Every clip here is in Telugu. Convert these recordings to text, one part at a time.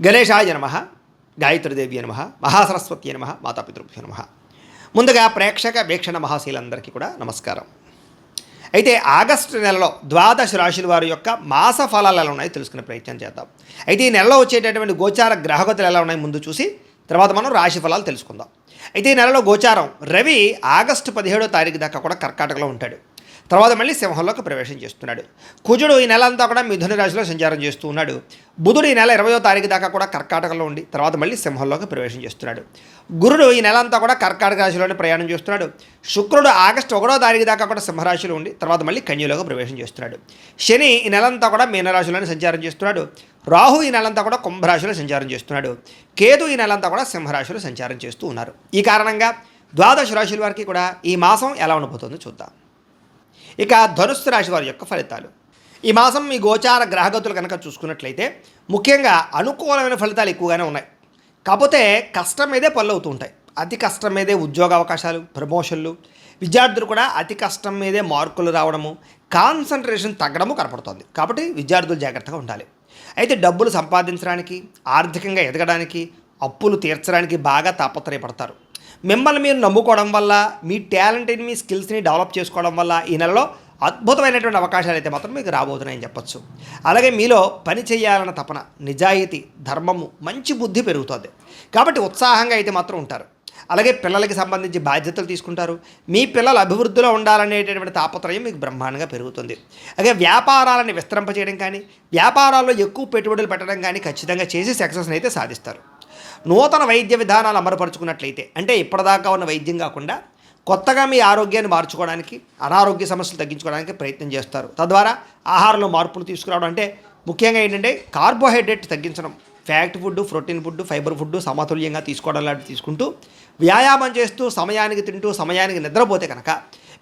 గణేశాయ నమః, గాయత్రీదేవి నమః, మహాసరస్వతి నమః, మాతాపితృభ్యో నమః. ముందుగా ప్రేక్షక వీక్షణ మహాశీలందరికీ కూడా నమస్కారం. అయితే ఆగస్టు నెలలో ద్వాదశ రాశుల వారి యొక్క మాస ఫలాలు ఎలా ఉన్నాయో తెలుసుకునే ప్రయత్నం చేద్దాం. అయితే ఈ నెలలో వచ్చేటటువంటి గోచార గ్రహగతులు ఎలా ఉన్నాయి ముందు చూసి తర్వాత మనం రాశి ఫలాలు తెలుసుకుందాం. అయితే ఈ నెలలో గోచారం రవి ఆగస్టు 17వ తారీఖు దాకా కూడా కర్కాటకలో ఉంటాడు. తర్వాత మళ్ళీ సింహంలోకి ప్రవేశం చేస్తున్నాడు. కుజుడు ఈ నెల అంతా కూడా మిథున రాశిలో సంచారం చేస్తూ ఉన్నాడు. బుధుడు ఈ నెల 20వ తారీఖు దాకా కూడా కర్కాటకలో ఉండి తర్వాత మళ్ళీ సింహంలోకి ప్రవేశం చేస్తున్నాడు. గురుడు ఈ నెల అంతా కూడా కర్కాటక రాశిలోనే ప్రయాణం చేస్తున్నాడు. శుక్రుడు ఆగస్టు 1వ తారీఖు దాకా కూడా సింహరాశిలో ఉండి తర్వాత మళ్ళీ కన్యలోకి ప్రవేశం చేస్తున్నాడు. శని ఈ నెలంతా కూడా మీనరాశిలోనే సంచారం చేస్తున్నాడు. రాహు ఈ నెలంతా కూడా కుంభరాశిలో సంచారం చేస్తున్నాడు. కేతు ఈ నెలంతా కూడా సింహరాశిలో సంచారం చేస్తూ ఉన్నారు. ఈ కారణంగా ద్వాదశ రాశుల వారికి కూడా ఈ మాసం ఎలా ఉండబోతుందో చూద్దాం. ఇక ధనుస్సు రాశి వారి యొక్క ఫలితాలు. ఈ మాసం మీ గోచార గ్రహగతులు కనుక చూసుకున్నట్లయితే ముఖ్యంగా అనుకూలమైన ఫలితాలు ఎక్కువగానే ఉన్నాయి. కాకపోతే కష్టం మీదే పనులు అవుతూ ఉంటాయి. అతి కష్టం మీదే ఉద్యోగ అవకాశాలు, ప్రమోషన్లు, విద్యార్థులు కూడా అతి కష్టం మీదే మార్కులు రావడము, కాన్సన్ట్రేషన్ తగ్గడము కనపడుతుంది. కాబట్టి విద్యార్థులు జాగ్రత్తగా ఉండాలి. అయితే డబ్బులు సంపాదించడానికి, ఆర్థికంగా ఎదగడానికి, అప్పులు తీర్చడానికి బాగా తాపత్రయపడతారు. మిమ్మల్ని మీరు నమ్ముకోవడం వల్ల, మీ టాలెంట్ని, మీ స్కిల్స్ని డెవలప్ చేసుకోవడం వల్ల ఈ నెలలో అద్భుతమైనటువంటి అవకాశాలు అయితే మాత్రం మీకు రాబోతున్నాయని చెప్పచ్చు. అలాగే మీలో పని చేయాలన్న తపన, నిజాయితీ, ధర్మము, మంచి బుద్ధి పెరుగుతుంది. కాబట్టి ఉత్సాహంగా అయితే మాత్రం ఉంటారు. అలాగే పిల్లలకి సంబంధించి బాధ్యతలు తీసుకుంటారు. మీ పిల్లలు అభివృద్ధిలో ఉండాలనేటటువంటి తాపత్రయం మీకు బ్రహ్మాండంగా పెరుగుతుంది. అలాగే వ్యాపారాలను విస్తరింపచేయడం కానీ, వ్యాపారాల్లో ఎక్కువ పెట్టుబడులు పెట్టడం కానీ ఖచ్చితంగా చేసి సక్సెస్ని అయితే సాధిస్తారు. నూతన వైద్య విధానాలు అమలుపరుచుకున్నట్లయితే, అంటే ఇప్పటిదాకా ఉన్న వైద్యం కాకుండా కొత్తగా మీ ఆరోగ్యాన్ని మార్చుకోవడానికి, అనారోగ్య సమస్యలు తగ్గించుకోవడానికి ప్రయత్నం చేస్తారు. తద్వారా ఆహారంలో మార్పులు తీసుకురావడం, అంటే ముఖ్యంగా ఏంటంటే కార్బోహైడ్రేట్ తగ్గించడం, fact food, protein food, fibre food సమతుల్యంగా తీసుకోవడం లాంటివి తీసుకుంటూ వ్యాయామం చేస్తూ సమయానికి తింటూ సమయానికి నిద్రపోతే కనుక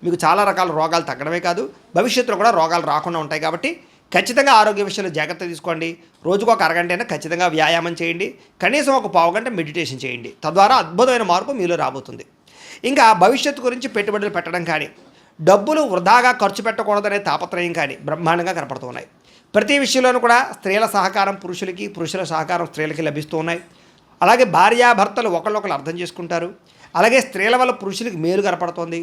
మీకు చాలా రకాల రోగాలు తగ్గడమే కాదు భవిష్యత్తులో కూడా రోగాలు రాకుండా ఉంటాయి. కాబట్టి ఖచ్చితంగా ఆరోగ్య విషయంలో జాగ్రత్త తీసుకోండి. రోజుకు ఒక అరగంటైనా ఖచ్చితంగా వ్యాయామం చేయండి. కనీసం ఒక పావుగంట మెడిటేషన్ చేయండి. తద్వారా అద్భుతమైన మార్పు మీలో రాబోతుంది. ఇంకా భవిష్యత్తు గురించి పెట్టుబడులు పెట్టడం కానీ, డబ్బులు వృధాగా ఖర్చు పెట్టకూడదనే తాపత్రయం కానీ బ్రహ్మాండంగా కనపడుతూ ఉన్నాయి. ప్రతి విషయంలోనూ కూడా స్త్రీల సహకారం పురుషులకి, పురుషుల సహకారం స్త్రీలకి లభిస్తూ ఉన్నాయి. అలాగే భార్యాభర్తలు ఒకళ్ళొకళ్ళు అర్థం చేసుకుంటారు. అలాగే స్త్రీల వల్ల పురుషులకి మేలు కనపడుతుంది.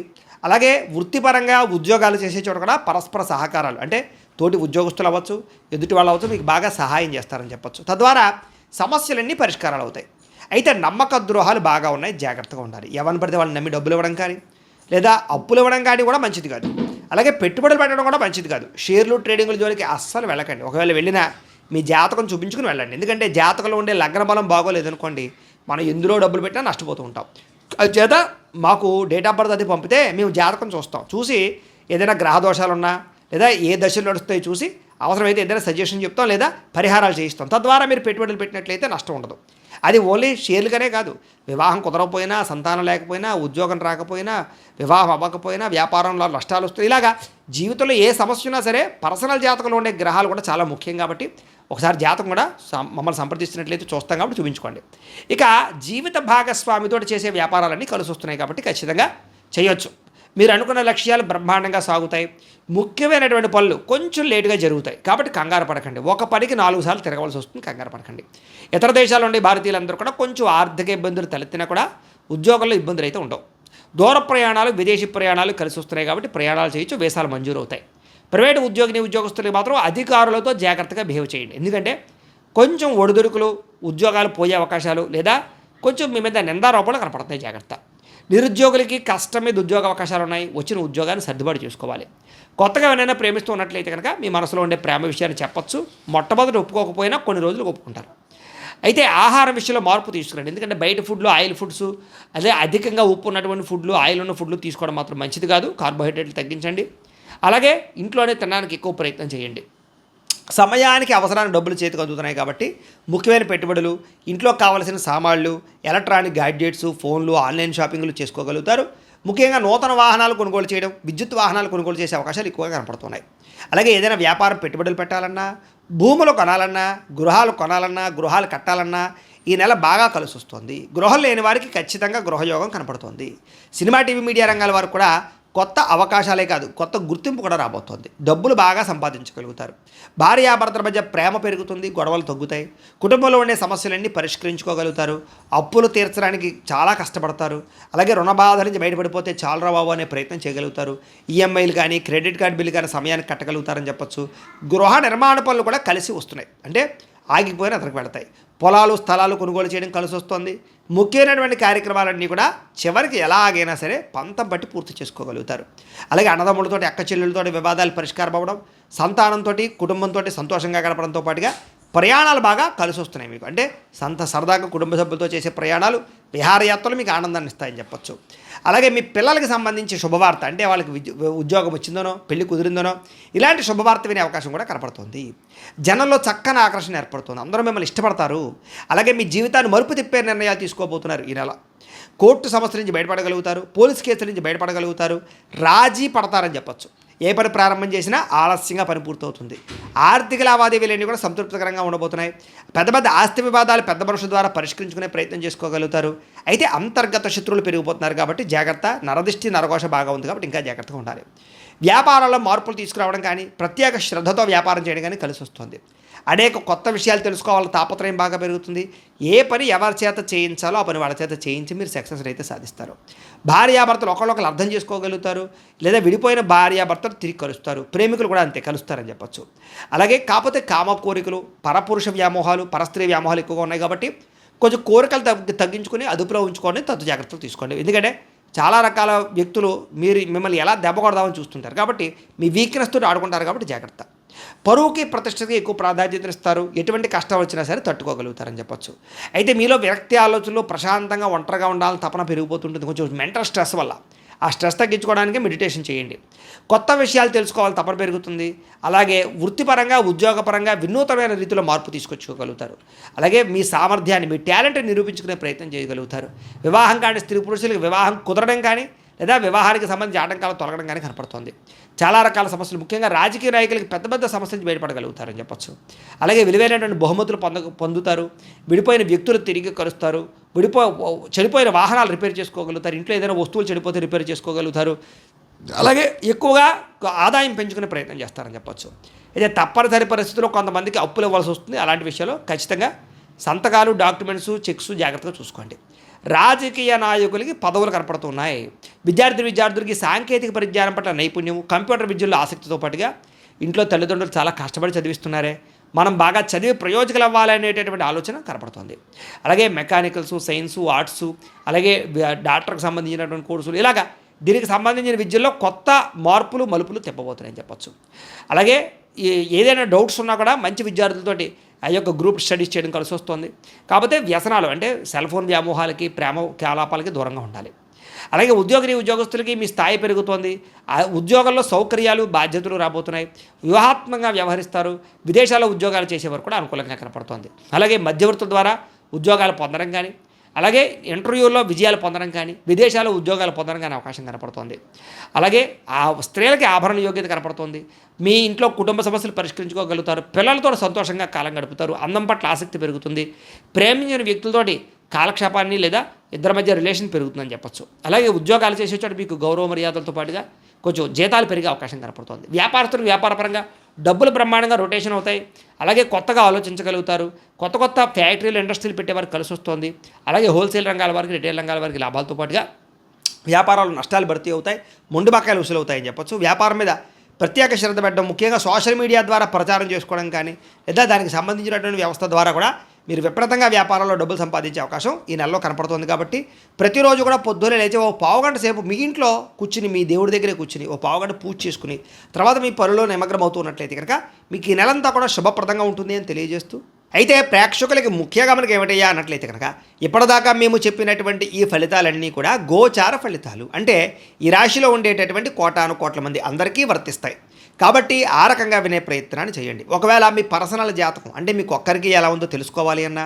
అలాగే వృత్తిపరంగా ఉద్యోగాలు చేసే చోట కూడా పరస్పర సహకారాలు, అంటే తోటి ఉద్యోగస్తులు అవ్వచ్చు, ఎదుటి వాళ్ళు అవ్వచ్చు, మీకు బాగా సహాయం చేస్తారని చెప్పచ్చు. తద్వారా సమస్యలన్నీ పరిష్కారాలు అవుతాయి. అయితే నమ్మక ద్రోహాలు బాగా ఉన్నాయి, జాగ్రత్తగా ఉండాలి. ఎవరిని పడితే వాళ్ళని నమ్మి డబ్బులు ఇవ్వడం కానీ, లేదా అప్పులు ఇవ్వడం కానీ కూడా మంచిది కాదు. అలాగే పెట్టుబడులు పెట్టడం కూడా మంచిది కాదు. షేర్లు, ట్రేడింగ్ల జోలికి అస్సలు వెళ్ళకండి. ఒకవేళ వెళ్ళినా మీ జాతకం చూపించుకుని వెళ్ళండి. ఎందుకంటే జాతకంలో ఉండే లగ్న బలం బాగోలేదనుకోండి, మనం ఎందులో డబ్బులు పెట్టినా నష్టపోతూ ఉంటాం. అది చేత మాకు డేట్ ఆఫ్ బర్త్ అది పంపితే మేము జాతకం చూస్తాం. చూసి ఏదైనా గ్రహ దోషాలు ఉన్నా, లేదా ఏ దశలు నడుస్తాయో చూసి అవసరమైతే ఏదైనా సజెషన్ చెప్తాం, లేదా పరిహారాలు చేయిస్తాం. తద్వారా మీరు పెట్టుబడులు పెట్టినట్లయితే నష్టం ఉండదు. అది ఓన్లీ షేర్లుగానే కాదు, వివాహం కుదరకపోయినా, సంతానం లేకపోయినా, ఉద్యోగం రాకపోయినా, వివాహం అవ్వకపోయినా, వ్యాపారంలో నష్టాలు వస్తాయి. ఇలాగా జీవితంలో ఏ సమస్య ఉన్నా సరే పర్సనల్ జాతకంలో ఉండే గ్రహాలు కూడా చాలా ముఖ్యం. కాబట్టి ఒకసారి జాతకం కూడా మమ్మల్ని సంప్రదిస్తున్నట్లయితే చూస్తాం కాబట్టి చూపించుకోండి. ఇక జీవిత భాగస్వామితో చేసే వ్యాపారాలన్నీ కలిసి వస్తున్నాయి కాబట్టి ఖచ్చితంగా చేయొచ్చు. మీరు అనుకున్న లక్ష్యాలు బ్రహ్మాండంగా సాగుతాయి. ముఖ్యమైనటువంటి పనులు కొంచెం లేటుగా జరుగుతాయి కాబట్టి కంగారు పడకండి. ఒక పనికి 4 సార్లు తిరగవలసి వస్తుంది, కంగారు పడకండి. ఇతర దేశాల్లో ఉండే భారతీయులందరూ కూడా కొంచెం ఆర్థిక ఇబ్బందులు తలెత్తినా కూడా ఉద్యోగంలో ఇబ్బందులు అయితే ఉండవు. దూర ప్రయాణాలు, విదేశీ ప్రయాణాలు కలిసి వస్తున్నాయి కాబట్టి ప్రయాణాలు చేయొచ్చు, వీసాలు మంజూరు అవుతాయి. ప్రైవేటు ఉద్యోగస్తులకు మాత్రం అధికారులతో జాగ్రత్తగా బిహేవ్ చేయండి. ఎందుకంటే కొంచెం ఒడిదుడుకులు, ఉద్యోగాలు పోయే అవకాశాలు, లేదా కొంచెం మీ మీద నిందారోపణలు కనపడుతున్నాయి, జాగ్రత్త. నిరుద్యోగులకి కష్టం మీద ఉద్యోగ అవకాశాలు ఉన్నాయి. వచ్చిన ఉద్యోగాన్ని సర్దుబాటు చేసుకోవాలి. కొత్తగా ఎవరైనా ప్రేమిస్తూ ఉన్నట్లయితే కనుక మీ మనసులో ఉండే ప్రేమ విషయాన్ని చెప్పచ్చు. మొట్టమొదటి ఒప్పుకోకపోయినా కొన్ని రోజులు ఒప్పుకుంటారు. అయితే ఆహారం విషయంలో మార్పు తీసుకురండి. ఎందుకంటే బయట ఫుడ్లు, ఆయిల్ ఫుడ్స్, అదే అధికంగా ఉప్పు ఉన్నటువంటి ఫుడ్లు, ఆయిల్ ఉన్న ఫుడ్లు తీసుకోవడం మాత్రం మంచిది కాదు. కార్బోహైడ్రేట్లు తగ్గించండి. అలాగే ఇంట్లోనే తినడానికి ఎక్కువ ప్రయత్నం చేయండి. సమయానికి అవసరానికి డబ్బులు చేతికి అందుతున్నాయి కాబట్టి ముఖ్యమైన పెట్టుబడులు, ఇంట్లో కావలసిన సామాన్లు, ఎలక్ట్రానిక్ గ్యాడ్జెట్స్, ఫోన్లు, ఆన్లైన్ షాపింగ్లు చేసుకోగలుగుతారు. ముఖ్యంగా నూతన వాహనాలు కొనుగోలు చేయడం, విద్యుత్ వాహనాలు కొనుగోలు చేసే అవకాశాలు ఎక్కువగా కనపడుతున్నాయి. అలాగే ఏదైనా వ్యాపారం పెట్టుబడులు పెట్టాలన్నా, భూములు కొనాలన్నా, గృహాలు కొనాలన్నా, గృహాలు కట్టాలన్నా ఈ నెల బాగా కలిసి వస్తుంది. గృహం లేని వారికి ఖచ్చితంగా గృహయోగం కనపడుతుంది. సినిమా, టీవీ, మీడియా రంగాల వారు కూడా కొత్త అవకాశాలే కాదు, కొత్త గుర్తింపు కూడా రాబోతోంది. డబ్బులు బాగా సంపాదించగలుగుతారు. భార్యాభర్తల మధ్య ప్రేమ పెరుగుతుంది, గొడవలు తగ్గుతాయి. కుటుంబంలో ఉండే సమస్యలన్నీ పరిష్కరించుకోగలుగుతారు. అప్పులు తీర్చడానికి చాలా కష్టపడతారు. అలాగే రుణ బాధ నుంచి బయటపడిపోతే చాలురా బాబు అనే ప్రయత్నం చేయగలుగుతారు. ఈఎంఐలు కానీ క్రెడిట్ కార్డు బిల్లు కానీ సమయానికి కట్టగలుగుతారని చెప్పొచ్చు. గృహ నిర్మాణ పనులు కూడా కలిసి వస్తున్నాయి, అంటే ఆగిపోయిన అతనికి వెళతాయి. పొలాలు స్థలాలు కొనుగోలు చేయడం కలిసి వస్తుంది. ముఖ్యమైనటువంటి కార్యక్రమాలన్నీ కూడా చివరికి ఎలాగైనా సరే పంతం బట్టి పూర్తి చేసుకోగలుగుతారు. అలాగే అన్నదమ్ములతో అక్క చెల్లెలతో వివాదాలు పరిష్కారం అవ్వడం, సంతానంతో కుటుంబంతో సంతోషంగా గడపడంతో పాటుగా ప్రయాణాలు బాగా కలిసి వస్తున్నాయి మీకు. అంటే సరదాగా కుటుంబ సభ్యులతో చేసే ప్రయాణాలు, విహారయాత్రలు మీకు ఆనందాన్ని ఇస్తాయని చెప్పొచ్చు. అలాగే మీ పిల్లలకి సంబంధించి శుభవార్త, అంటే వాళ్ళకి ఉద్యోగం వచ్చిందనో పెళ్లి కుదిరిందనో ఇలాంటి శుభవార్త వినే అవకాశం కూడా కనపడుతుంది. జనంలో చక్కని ఆకర్షణ ఏర్పడుతుంది. అందరూ మిమ్మల్ని ఇష్టపడతారు. అలాగే మీ జీవితాన్ని మలుపు తిప్పే నిర్ణయాలు తీసుకోబోతున్నారు ఈ నెల. కోర్టు సమస్యల నుంచి బయటపడగలుగుతారు. పోలీస్ కేసుల నుంచి బయటపడగలుగుతారు. రాజీ పడతారని చెప్పొచ్చు. ఏ పని ప్రారంభం చేసినా ఆలస్యంగా పని పూర్తవుతుంది. ఆర్థిక లావాదేవీలన్నీ కూడా సంతృప్తికరంగా ఉండబోతున్నాయి. పెద్ద పెద్ద ఆస్తి వివాదాలు పెద్ద మనుషుల ద్వారా పరిష్కరించుకునే ప్రయత్నం చేసుకోగలుగుతారు. అయితే అంతర్గత శత్రువులు పెరిగిపోతున్నారు కాబట్టి జాగ్రత్త. నరదిష్టి నరఘోష బాగా ఉంది కాబట్టి ఇంకా జాగ్రత్తగా ఉండాలి. వ్యాపారాల్లో మార్పులు తీసుకురావడం కానీ ప్రత్యేక శ్రద్ధతో వ్యాపారం చేయడం కానీ కలిసి వస్తుంది. అనేక కొత్త విషయాలు తెలుసుకోవాలని తాపత్రయం బాగా పెరుగుతుంది. ఏ పని ఎవరి చేత చేయించాలో ఆ పని వాళ్ళ చేత చేయించి మీరు సక్సెస్ అయితే సాధిస్తారు. భార్యాభర్తలు ఒకళ్ళొకరు అర్థం చేసుకోగలుగుతారు. లేదా విడిపోయిన భార్యాభర్తలు తిరిగి కలుస్తారు. ప్రేమికులు కూడా అంతే కలుస్తారని చెప్పొచ్చు. అలాగే కాకపోతే కామ కోరికలు, పరపురుష వ్యామోహాలు, పరస్త్రీ వ్యామోహాలు ఎక్కువగా ఉన్నాయి కాబట్టి కొంచెం కోరికలు తగ్గించుకొని అదుపులో ఉంచుకొని తగు జాగ్రత్తలు తీసుకోండి. ఎందుకంటే చాలా రకాల వ్యక్తులు మిమ్మల్ని ఎలా దెబ్బ కొడదామని చూస్తుంటారు కాబట్టి మీ వీక్నెస్ తోటి ఆడుకుంటారు కాబట్టి జాగ్రత్త. పరువుకి ప్రతిష్టకి ఎక్కువ ప్రాధాన్యత ఇస్తారు. ఎటువంటి కష్టం వచ్చినా సరే తట్టుకోగలుగుతారని చెప్పొచ్చు. అయితే మీలో విరక్తి ఆలోచనలు, ప్రశాంతంగా ఒంటరిగా ఉండాలని తపన పెరిగిపోతుంటుంది కొంచెం మెంటల్ స్ట్రెస్ వల్ల. ఆ స్ట్రెస్ తగ్గించుకోవడానికి మెడిటేషన్ చేయండి. కొత్త విషయాలు తెలుసుకోవాలి తపన పెరుగుతుంది. అలాగే వృత్తిపరంగా ఉద్యోగపరంగా వినూతనమైన రీతిలో మార్పు తీసుకొచ్చుకోగలుగుతారు. అలాగే మీ సామర్థ్యాన్ని, మీ టాలెంట్ని నిరూపించుకునే ప్రయత్నం చేయగలుగుతారు. వివాహం కాని స్త్రీ పురుషులకు వివాహం కుదరడం కానీ లేదా వివాహానికి సంబంధించి ఆటంకాలు తొలగడం కానీ కనపడుతుంది. చాలా రకాల సమస్యలు, ముఖ్యంగా రాజకీయ నాయకులకి పెద్ద పెద్ద సమస్యల నుంచి బయటపడగలుగుతారని చెప్పొచ్చు. అలాగే విలువైనటువంటి బహుమతులు పొందుతారు. విడిపోయిన వ్యక్తులు తిరిగి కలుస్తారు. చెడిపోయిన వాహనాలు రిపేర్ చేసుకోగలుగుతారు. ఇంట్లో ఏదైనా వస్తువులు చెడిపోతే రిపేర్ చేసుకోగలుగుతారు. అలాగే ఎక్కువగా ఆదాయం పెంచుకునే ప్రయత్నం చేస్తారని చెప్పొచ్చు. అయితే తప్పనిసరి పరిస్థితుల్లో కొంతమందికి అప్పులు ఇవ్వాల్సి వస్తుంది. అలాంటి విషయాల్లో ఖచ్చితంగా సంతకాలు, డాక్యుమెంట్స్, చెక్స్ జాగ్రత్తగా చూసుకోండి. రాజకీయ నాయకులకి పదవులు కనపడుతున్నాయి. విద్యార్థులకి సాంకేతిక పరిజ్ఞానం పట్ల నైపుణ్యం, కంప్యూటర్ విద్యల్లో ఆసక్తితో పాటుగా ఇంట్లో తల్లిదండ్రులు చాలా కష్టపడి చదివిస్తున్నారే, మనం బాగా చదివి ప్రయోజకులు అవ్వాలనేటటువంటి ఆలోచన కనపడుతుంది. అలాగే మెకానికల్స్, సైన్స్, ఆర్ట్స్, అలాగే డాక్టర్కి సంబంధించినటువంటి కోర్సులు, ఇలాగా దీనికి సంబంధించిన విద్యల్లో కొత్త మార్పులు మలుపులు తిప్పబోతున్నాయని చెప్పొచ్చు. అలాగే ఏదైనా డౌట్స్ ఉన్నా కూడా మంచి విద్యార్థులతోటి ఆ యొక్క గ్రూప్ స్టడీస్ చేయడం కలిసి వస్తుంది. కాకపోతే వ్యసనాలు, అంటే సెల్ ఫోన్ వ్యామోహాలకి, ప్రేమ కలాపాలకి దూరంగా ఉండాలి. అలాగే ఉద్యోగస్తులకి మీ స్థాయి పెరుగుతోంది. ఆ ఉద్యోగంలో సౌకర్యాలు, బాధ్యతలు రాబోతున్నాయి. వ్యూహాత్మకంగా వ్యవహరిస్తారు. విదేశాల్లో ఉద్యోగాలు చేసేవారు కూడా అనుకూలంగా కనపడుతోంది. అలాగే మధ్యవర్తుల ద్వారా ఉద్యోగాలు పొందడం కానీ, అలాగే ఇంటర్వ్యూల్లో విజయాలు పొందడం కానీ, విదేశాల్లో ఉద్యోగాలు పొందడం కానీ అవకాశం కనపడుతోంది. అలాగే ఆ స్త్రీలకి ఆభరణ యోగ్యత కనపడుతోంది. మీ ఇంట్లో కుటుంబ సమస్యలు పరిష్కరించుకోగలుగుతారు. పిల్లలతో సంతోషంగా కాలం గడుపుతారు. అందం పట్ల ఆసక్తి పెరుగుతుంది. ప్రేమించిన వ్యక్తులతోటి కాలక్షేపాన్ని లేదా ఇద్దరి మధ్య రిలేషన్ పెరుగుతుందని చెప్పొచ్చు. అలాగే ఉద్యోగాలు చేసే చోట మీకు గౌరవ మర్యాదలతో పాటుగా కొంచెం జీతాలు పెరిగే అవకాశం కనపడుతుంది. వ్యాపారస్తులకు వ్యాపారపరంగా డబ్బులు బ్రహ్మాండంగా రొటేషన్ అవుతాయి. అలాగే కొత్తగా ఆలోచించగలుగుతారు. కొత్త ఫ్యాక్టరీలు, ఇండస్ట్రీలు పెట్టేవారికి కలిసి వస్తుంది. అలాగే హోల్సేల్ రంగాల వారికి, రిటైల్ రంగాల వారికి లాభాలతో పాటుగా వ్యాపారాలు నష్టాలు భర్తీ అవుతాయి. మొండి బకాయిలు వసూలవుతాయని చెప్పొచ్చు. వ్యాపారం మీద ప్రత్యేక శ్రద్ధ పెట్టడం, ముఖ్యంగా సోషల్ మీడియా ద్వారా ప్రచారం చేసుకోవడం కానీ, లేదా దానికి సంబంధించినటువంటి వ్యవస్థ ద్వారా కూడా మీరు విపరీతంగా వ్యాపారంలో డబ్బులు సంపాదించే అవకాశం ఈ నెలలో కనపడుతుంది. కాబట్టి ప్రతిరోజు కూడా పొద్దున్నే లేచి ఓ పావుగంట సేపు మీ ఇంట్లో కూర్చుని, మీ దేవుడి దగ్గరే కూర్చుని ఓ పావుగంట పూజ చేసుకుని తర్వాత మీ పనుల్లో నిమగ్నం అవుతున్నట్లయితే కనుక మీకు ఈ నెలంతా కూడా శుభప్రదంగా ఉంటుంది అని తెలియజేస్తూ, అయితే ప్రేక్షకులకి ముఖ్యంగా మనకి ఏమిటయ్యా అన్నట్లయితే కనుక ఇప్పటిదాకా మేము చెప్పినటువంటి ఈ ఫలితాలన్నీ కూడా గోచార ఫలితాలు, అంటే ఈ రాశిలో ఉండేటటువంటి కోటాను కోట్ల మంది అందరికీ వర్తిస్తాయి. కాబట్టి ఆ రకంగా వినే ప్రయత్నాన్ని చేయండి. ఒకవేళ మీ పర్సనల్ జాతకం, అంటే మీకు ఒక్కరికి ఎలా ఉందో తెలుసుకోవాలి అన్నా,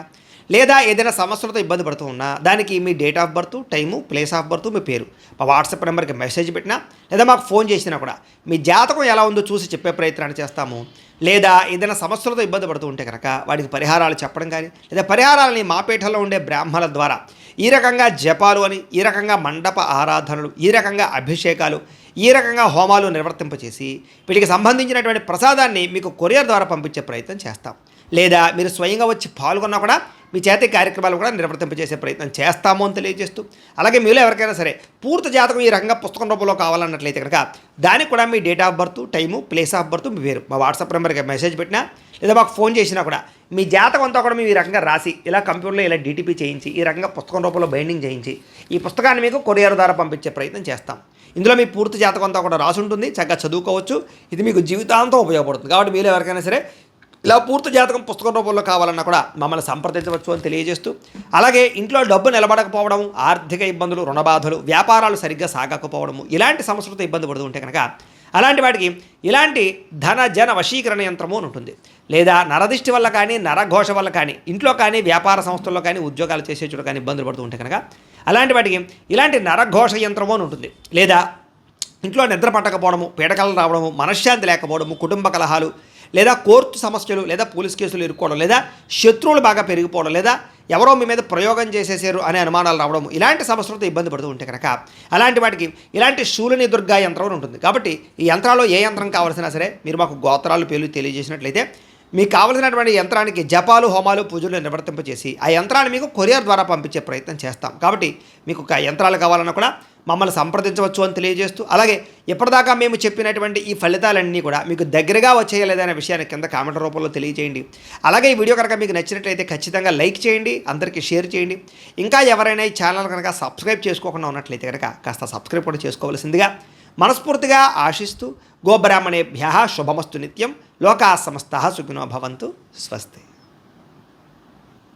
లేదా ఏదైనా సమస్యలతో ఇబ్బంది పడుతూ ఉన్నా, దానికి మీ date of birth, time, place of birth, మీ పేరు మా వాట్సాప్ నెంబర్కి మెసేజ్ పెట్టినా, లేదా మాకు ఫోన్ చేసినా కూడా మీ జాతకం ఎలా ఉందో చూసి చెప్పే ప్రయత్నాన్ని చేస్తాము. లేదా ఏదైనా సమస్యలతో ఇబ్బంది పడుతూ ఉంటే కనుక వాటికి పరిహారాలు చెప్పడం కానీ, లేదా పరిహారాలని మా పీఠంలో ఉండే బ్రాహ్మణుల ద్వారా ఈ రకంగా జపాలు అని, ఈ రకంగా మండప ఆరాధనలు, ఈ రకంగా అభిషేకాలు, ఈ రకంగా హోమాలు నిర్వర్తింపచేసి వీటికి సంబంధించినటువంటి ప్రసాదాన్ని మీకు కొరియర్ ద్వారా పంపించే ప్రయత్నం చేస్తాం. లేదా మీరు స్వయంగా వచ్చి పాల్గొన్నా కూడా మీ చేతి కార్యక్రమాలు కూడా నిర్వర్తింపజేసే ప్రయత్నం చేస్తాము అని తెలియజేస్తూ, అలాగే మీలో ఎవరికైనా సరే పూర్తి జాతకం ఈ రకంగా పుస్తకం రూపంలో కావాలన్నట్లయితే కనుక దానికి కూడా మీ date of birth, time, place of birth మీ పేరు మా వాట్సాప్ నెంబర్కి మెసేజ్ పెట్టినా లేదా మాకు ఫోన్ చేసినా కూడా మీ జాతకం అంతా కూడా మేము ఈ రకంగా రాసి ఇలా కంప్యూటర్లో ఇలా డీటీపీ చేయించి ఈ రకంగా పుస్తకం రూపంలో బైండింగ్ చేయించి ఈ పుస్తకాన్ని మీకు కొరియర్ ద్వారా పంపించే ప్రయత్నం చేస్తాం. ఇందులో మీ పూర్తి జాతకం అంతా కూడా రాసి ఉంటుంది, చక్కగా చదువుకోవచ్చు. ఇది మీకు జీవితాంతం ఉపయోగపడుతుంది. కాబట్టి మీరు ఎవరికైనా సరే ఇలా పూర్తి జాతకం పుస్తకం రూపంలో కావాలన్నా కూడా మమ్మల్ని సంప్రదించవచ్చు అని తెలియజేస్తూ, అలాగే ఇంట్లో డబ్బు నిలబడకపోవడం, ఆర్థిక ఇబ్బందులు, రుణబాధలు, వ్యాపారాలు సరిగ్గా సాగకపోవడము, ఇలాంటి సమస్యలతో ఇబ్బంది పడుతూ ఉంటే కనుక అలాంటి వాటికి ఇలాంటి ధన జన వశీకరణ యంత్రము అని ఉంటుంది. లేదా నరదిష్టి వల్ల కానీ, నరఘోష వల్ల కానీ, ఇంట్లో కానీ, వ్యాపార సంస్థల్లో కానీ, ఉద్యోగాలు చేసే చోట కానీ ఇబ్బందులు పడుతూ ఉంటే కనుక అలాంటి వాటికి ఇలాంటి నరఘోష యంత్రము అని ఉంటుంది. లేదా ఇంట్లో నిద్ర పట్టకపోవడము, పీడకలు రావడము, మనశ్శాంతి లేకపోవడము, కుటుంబ కలహాలు, లేదా కోర్టు సమస్యలు, లేదా పోలీస్ కేసులు ఇరుక్కోవడం, లేదా శత్రువులు బాగా పెరిగిపోవడం, లేదా ఎవరో మీ మీద ప్రయోగం చేసేసారు అనే అనుమానాలు రావడం, ఇలాంటి సమస్యలతో ఇబ్బంది పడుతూ ఉంటే కనుక అలాంటి వాటికి ఇలాంటి శూలిని దుర్గా యంత్రం అని ఉంటుంది. కాబట్టి ఈ యంత్రాల్లో ఏ యంత్రం కావాల్సినా సరే మీరు మాకు గోత్రాలు పేర్లు తెలియజేసినట్లయితే మీకు కావలసినటువంటి యంత్రానికి జపాలు, హోమాలు, పూజలు నిర్వర్తింపచేసి ఆ యంత్రాన్ని మీకు కొరియర్ ద్వారా పంపించే ప్రయత్నం చేస్తాం. కాబట్టి మీకు ఒక యంత్రాలు కావాలన్నా కూడా మమ్మల్ని సంప్రదించవచ్చు అని తెలియజేస్తూ, అలాగే ఇప్పటిదాకా మేము చెప్పినటువంటి ఈ ఫలితాలన్నీ కూడా మీకు దగ్గరగా వచ్చేయలేదనే విషయాన్ని కింద కామెంట్ రూపంలో తెలియజేయండి. అలాగే ఈ వీడియో కనుక మీకు నచ్చినట్లయితే ఖచ్చితంగా లైక్ చేయండి, అందరికీ షేర్ చేయండి. ఇంకా ఎవరైనా ఈ ఛానల్ కనుక సబ్స్క్రైబ్ చేసుకోకుండా ఉన్నట్లయితే కనుక కాస్త సబ్స్క్రైబ్ కూడా చేసుకోవాల్సిందిగా మనస్ఫూర్తిగా ఆశిస్తూ, గోబ్రాహ్మణేభ్యః శుభమస్తు నిత్యం, లోకా సమస్తాః సుఖినో భవంతు, స్వస్తి.